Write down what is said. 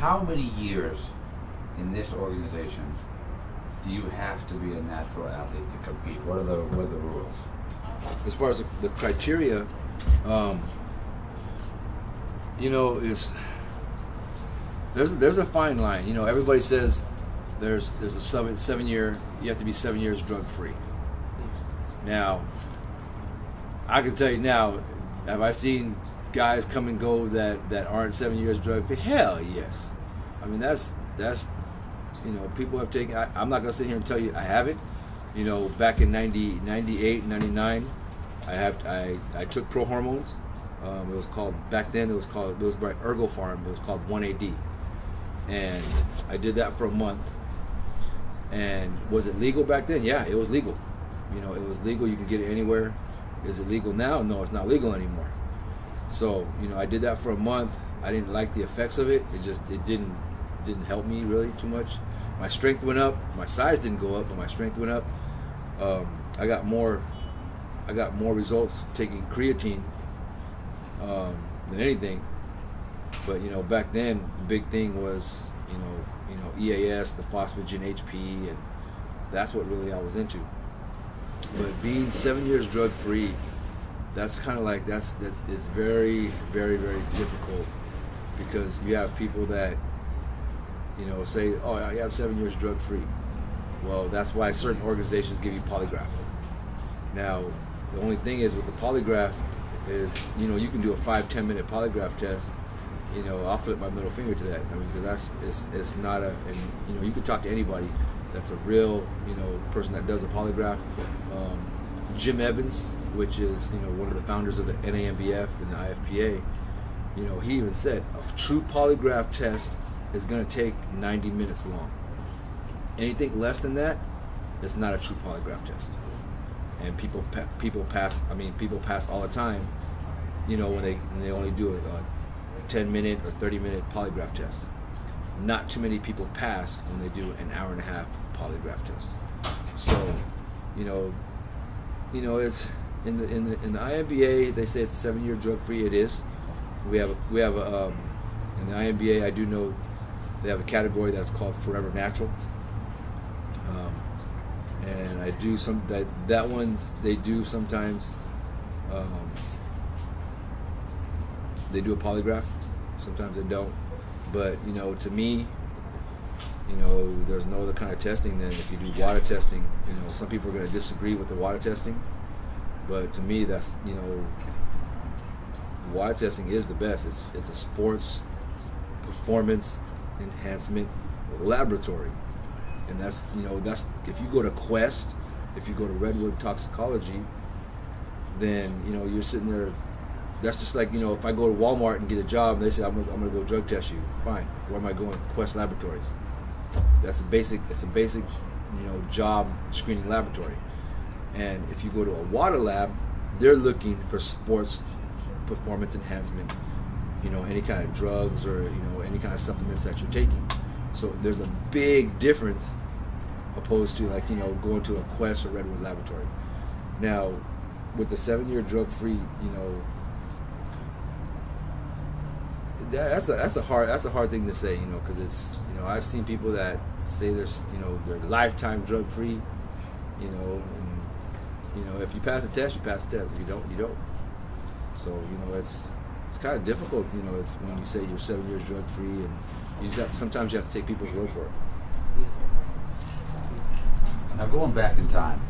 how many years in this organization do you have to be a natural athlete to compete? What are the rules? As far as the criteria, is there's a fine line. Everybody says there's a 7 year. You have to be 7 years drug free. Now, I can tell you now, have I seen guys come and go that aren't 7 years drug free? Hell yes. I mean that's people have taken. I'm not gonna sit here and tell you I haven't. Back in 98, 99, I took pro hormones. It was called back then. It was by Ergo Farm. It was called 1AD, and I did that for a month. And was it legal back then? Yeah, it was legal. It was legal. You can get it anywhere. Is it legal now? No, it's not legal anymore. So I did that for a month. I didn't like the effects of it. It didn't help me really too much. My strength went up. My size didn't go up, but my strength went up. I got more results taking creatine than anything. But back then the big thing was EAS, the phosphagen HP, and that's what really I was into. But being 7 years drug free, that's kind of like it's very, very, very difficult, because you have people that say, oh, I have 7 years drug free. Well, that's why certain organizations give you polygraph. Now, the only thing is with the polygraph is, you can do a 5-10 minute polygraph test. I'll flip my middle finger to that. I mean, because it's not and you can talk to anybody that's a real, person that does a polygraph. Jim Evans, which is, one of the founders of the NAMBF and the IFPA, he even said a true polygraph test is going to take 90 minutes long. Anything less than that, it's not a true polygraph test. And people pass. I mean, people pass all the time. When they only do a 10-minute or 30-minute polygraph test. Not too many people pass when they do an hour-and-a-half polygraph test. So, it's in the INBA. They say it's a 7 year drug free. It is. We have in the INBA. I do know they have a category that's called Forever Natural. And I do that one. They do sometimes. They do a polygraph. Sometimes they don't. But to me, there's no other kind of testing than if you do water testing. Some people are going to disagree with the water testing, but to me, that's water testing is the best. It's a sports performance enhancement laboratory, and that's if you go to Quest, if you go to Redwood Toxicology, then you're sitting there. That's just like if I go to Walmart and get a job and they say I'm gonna go drug test you. Fine. Where am I going? Quest Laboratories. It's a basic job screening laboratory. And if you go to a water lab, they're looking for sports performance enhancement. Any kind of drugs or any kind of supplements that you're taking. So there's a big difference opposed to going to a Quest or Redwood laboratory. Now, with the 7 year drug free, that's a hard thing to say, because it's I've seen people that say they're lifetime drug free, and if you pass the test, you pass the test. If you don't, you don't. So it's kind of difficult, it's when you say you're 7 years drug free, and sometimes you have to take people's word for it. Now, going back in time,